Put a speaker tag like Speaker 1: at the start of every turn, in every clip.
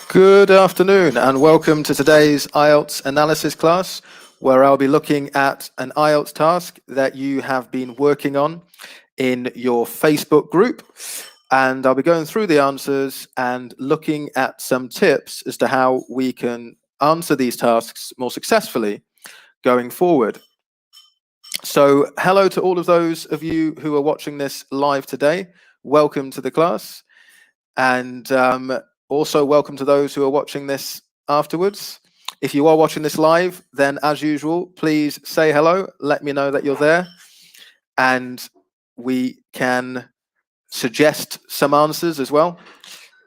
Speaker 1: Good afternoon and welcome to today's IELTS analysis class, where I'll be looking at an IELTS task that you have been working on in your Facebook group, and I'll be going through the answers and looking at some tips as to how we can answer these tasks more successfully going forward. So hello to all of those of you who are watching this live today. Welcome to the class, and also welcome to those who are watching this afterwards. If you are watching this live, then as usual, please say hello, let me know that you're there, and we can suggest some answers as well.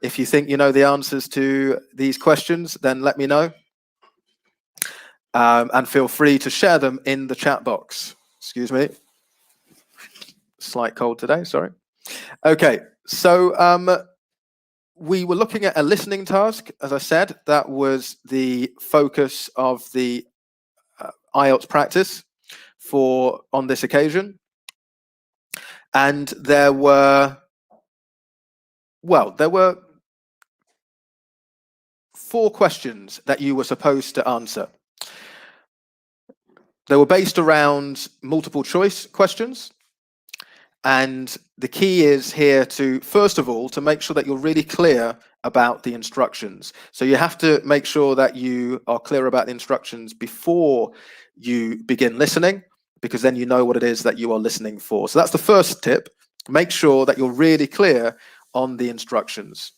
Speaker 1: If you think you know the answers to these questions, then let me know, and feel free to share them in the chat box. Excuse me, slight cold today, sorry. Okay, so we were looking at a listening task. As I said, that was the focus of the IELTS practice on this occasion. And there were 4 questions that you were supposed to answer. They were based around multiple choice questions. And the key is here to, first of all, to make sure that you're really clear about the instructions. So you have to make sure that you are clear about the instructions before you begin listening, because then you know what it is that you are listening for. So that's the first tip. Make sure that you're really clear on the instructions.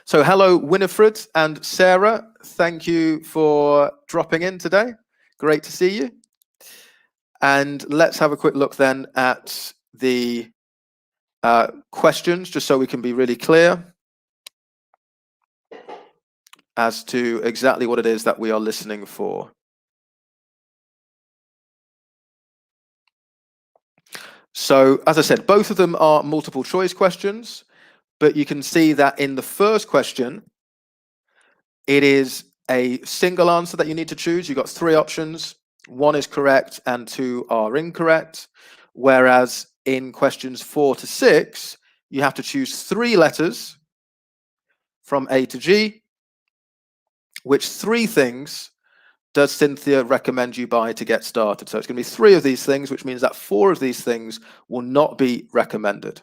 Speaker 1: So hello, Winifred and Sarah. Thank you for dropping in today. Great to see you. And let's have a quick look then at the questions, just so we can be really clear as to exactly what it is that we are listening for. So, as I said, both of them are multiple choice questions, but you can see that in the first question, it is a single answer that you need to choose. You've got 3 options. 1 is correct and 2 are incorrect. Whereas in questions 4 to 6, you have to choose 3 letters from A to G. Which 3 things does Cynthia recommend you buy to get started? So it's going to be 3 of these things, which means that 4 of these things will not be recommended.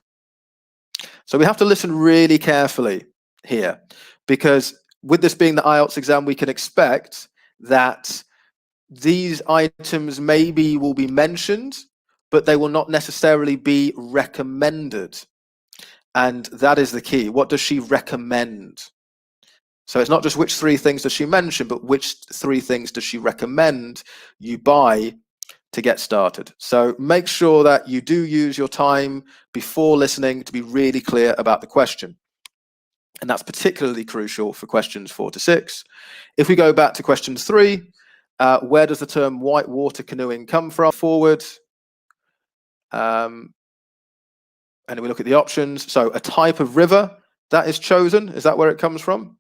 Speaker 1: So we have to listen really carefully here, because with this being the IELTS exam, we can expect that these items maybe will be mentioned, but they will not necessarily be recommended. And that is the key. What does she recommend? So it's not just which 3 things does she mention, but which 3 things does she recommend you buy to get started. So make sure that you do use your time before listening to be really clear about the question. And that's particularly crucial for questions 4 to 6. If we go back to question 3, where does the term whitewater canoeing come from? Forward. And we look at the options. So a type of river that is chosen, is that where it comes from?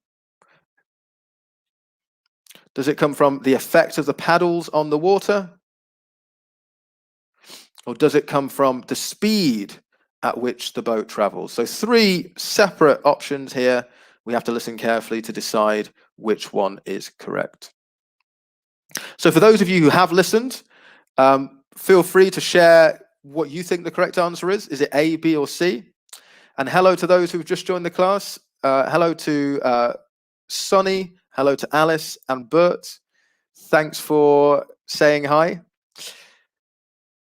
Speaker 1: Does it come from the effect of the paddles on the water? Or does it come from the speed at which the boat travels? So 3 separate options here. We have to listen carefully to decide which one is correct. So for those of you who have listened, feel free to share what you think the correct answer is. Is it A, B, or C? And hello to those who've just joined the class. Hello to Sonny. Hello to Alice and Bert. Thanks for saying hi.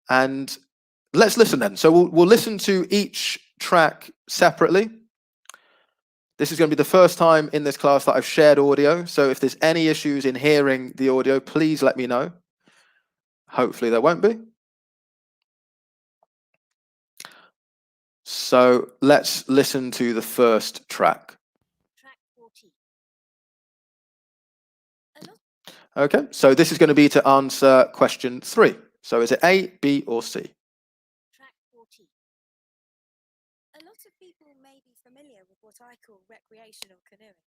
Speaker 1: And let's listen then. So we'll listen to each track separately. This is going to be the first time in this class that I've shared audio. So if there's any issues in hearing the audio, please let me know. Hopefully there won't be. So let's listen to the first track.
Speaker 2: Track 14.
Speaker 1: Okay, so this is going to be to answer question 3. So is it A, B, or C?
Speaker 2: Track 14. A lot of people may be familiar with what I call recreational canoeing.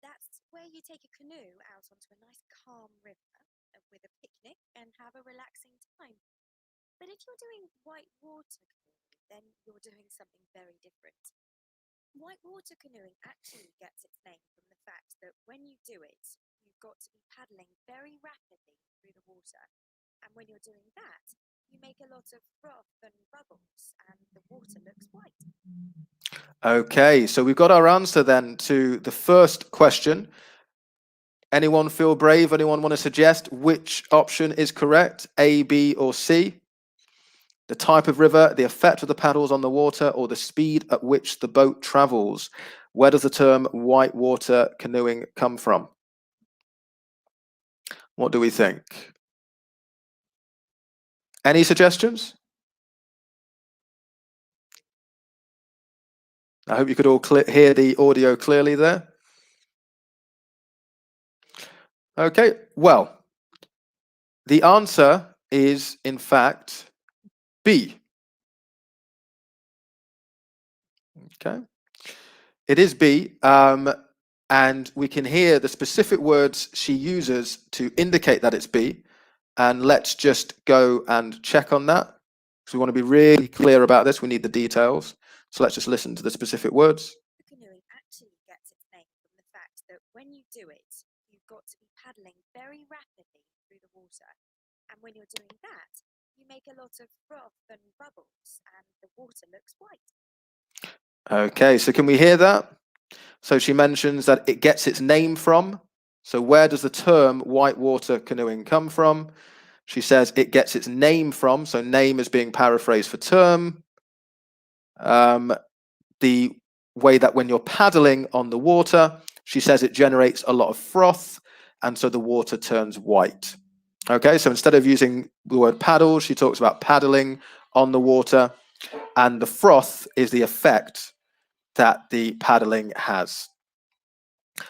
Speaker 2: That's where you take a canoe out onto a nice calm river with a picnic and have a relaxing time. But if you're doing whitewater canoeing, then you're doing something very different. Whitewater canoeing actually gets its name from the fact that when you do it, you've got to be paddling very rapidly through the water. And when you're doing that, you make a lot of froth and bubbles, and the water looks white.
Speaker 1: Okay, so we've got our answer then to the first question. Anyone feel brave? Anyone want to suggest which option is correct? A, B, or C? The type of river, the effect of the paddles on the water, or the speed at which the boat travels? Where does the term whitewater canoeing come from? What do we think? Any suggestions? I hope you could all hear the audio clearly there. Okay, well, the answer is, in fact, B. Okay, it is B, and we can hear the specific words she uses to indicate that it's B. And let's just go and check on that. So we want to be really clear about this. We need the details. So let's just listen to the specific words.
Speaker 2: Canoeing actually gets its name from the fact that when you do it, you've got to be paddling very rapidly through the water. And when you're doing that, you make a lot of froth and bubbles, and the water looks white.
Speaker 1: Okay, so can we hear that? So she mentions that it gets its name from. So where does the term whitewater canoeing come from? She says it gets its name from. So name is being paraphrased for term. The way that when you're paddling on the water, she says it generates a lot of froth, and so the water turns white. Okay, so instead of using the word paddle, she talks about paddling on the water, and the froth is the effect that the paddling has.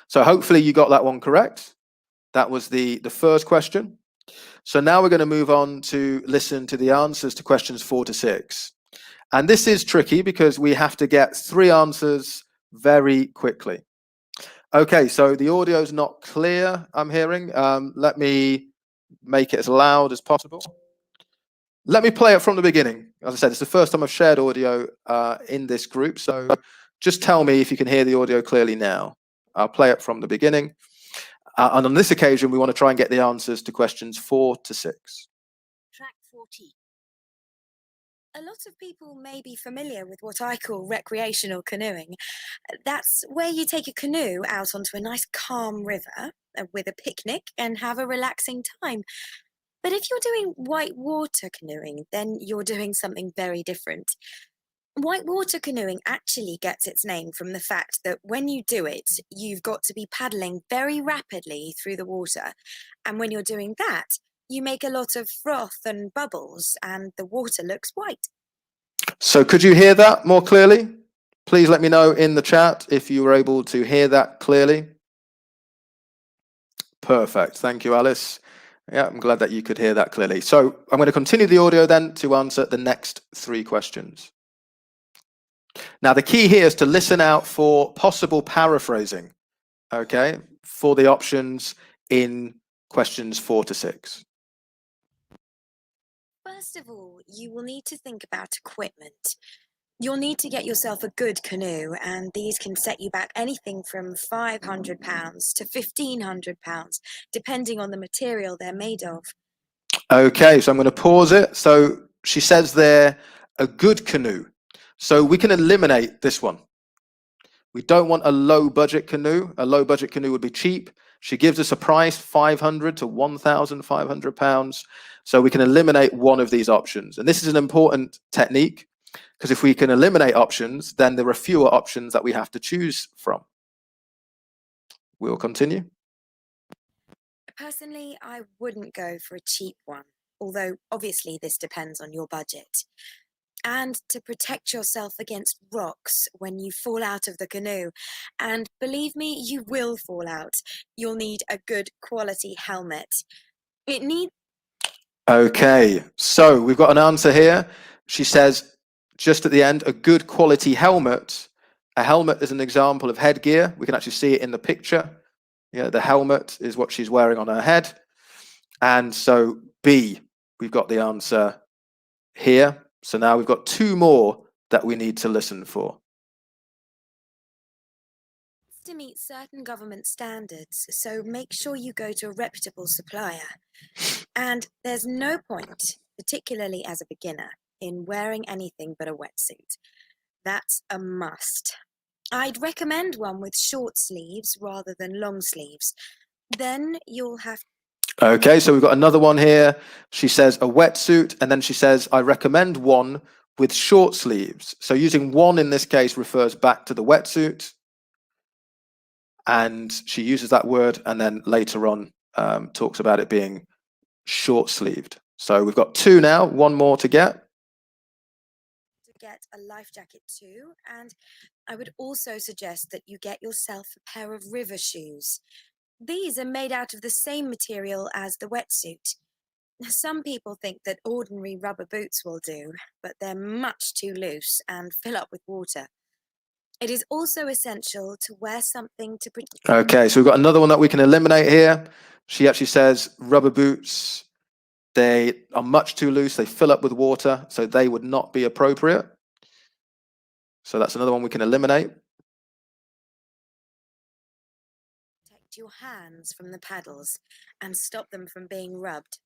Speaker 1: So hopefully you got that one correct. That was the first question. So now we're going to move on to listen to the answers to questions 4 to 6. And this is tricky because we have to get 3 answers very quickly. Okay, so the audio is not clear, I'm hearing. Let me make it as loud as possible. Let me play it from the beginning. As I said, it's the first time I've shared audio in this group, so just tell me if you can hear the audio clearly now. I'll play it from the beginning. And on this occasion, we want to try and get the answers to questions 4 to 6.
Speaker 2: Track 14. A lot of people may be familiar with what I call recreational canoeing. That's where you take a canoe out onto a nice calm river with a picnic and have a relaxing time. But if you're doing whitewater canoeing, then you're doing something very different. Whitewater canoeing actually gets its name from the fact that when you do it, you've got to be paddling very rapidly through the water. And when you're doing that, you make a lot of froth and bubbles, and the water looks white.
Speaker 1: So could you hear that more clearly? Please let me know in the chat if you were able to hear that clearly. Perfect. Thank you, Alice. Yeah, I'm glad that you could hear that clearly. So I'm going to continue the audio then to answer the next 3 questions. Now, the key here is to listen out for possible paraphrasing, okay, for the options in questions 4 to 6.
Speaker 2: First of all, you will need to think about equipment. You'll need to get yourself a good canoe, and these can set you back anything from £500 to £1,500, depending on the material they're made of.
Speaker 1: Okay, so I'm going to pause it. So she says there, a good canoe. So we can eliminate this one. We don't want a low budget canoe. A low budget canoe would be cheap. She gives us a price, £500 to £1,500. So we can eliminate one of these options. And this is an important technique because if we can eliminate options, then there are fewer options that we have to choose from. We'll continue.
Speaker 2: Personally, I wouldn't go for a cheap one, although obviously this depends on your budget. And to protect yourself against rocks when you fall out of the canoe. And believe me, you will fall out. You'll need a good quality helmet. It needs...
Speaker 1: Okay, so we've got an answer here. She says, just at the end, a good quality helmet. A helmet is an example of headgear. We can actually see it in the picture. Yeah, the helmet is what she's wearing on her head. And so B, we've got the answer here. So now we've got 2 more that we need to listen for.
Speaker 2: To meet certain government standards, so make sure you go to a reputable supplier. And there's no point, particularly as a beginner, in wearing anything but a wetsuit. That's a must. I'd recommend one with short sleeves rather than long sleeves. Then you'll have...
Speaker 1: Okay, so we've got another one here. She says a wetsuit, and then she says, I recommend one with short sleeves. So using one in this case refers back to the wetsuit. And she uses that word, and then later on talks about it being short-sleeved. So we've got two now, one more to get.
Speaker 2: To get a life jacket too, and I would also suggest that you get yourself a pair of river shoes. These are made out of the same material as the wetsuit. Some people think that ordinary rubber boots will do, but they're much too loose and fill up with water. It is also essential to wear something to protect...
Speaker 1: Okay, so we've got another one that we can eliminate here. She actually says rubber boots, they are much too loose, they fill up with water, so they would not be appropriate. So that's another one we can eliminate.
Speaker 2: Protect your hands from the paddles and stop them from being rubbed.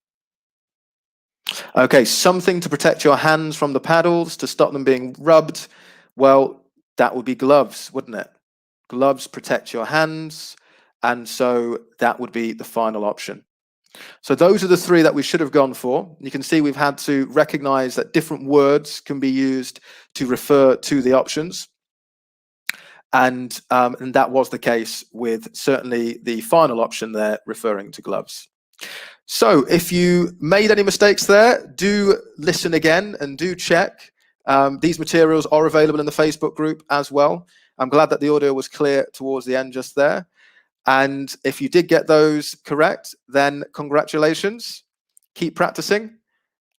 Speaker 1: Okay, something to protect your hands from the paddles, to stop them being rubbed. Well, that would be gloves, wouldn't it? Gloves protect your hands, and so that would be the final option. So those are the three that we should have gone for. You can see we've had to recognize that different words can be used to refer to the options. And that was the case with certainly the final option there, referring to gloves. So if you made any mistakes there, do listen again and do check. These materials are available in the Facebook group as well. I'm glad that the audio was clear towards the end just there. And if you did get those correct, then congratulations. Keep practicing.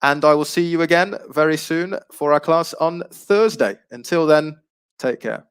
Speaker 1: And I will see you again very soon for our class on Thursday. Until then, take care.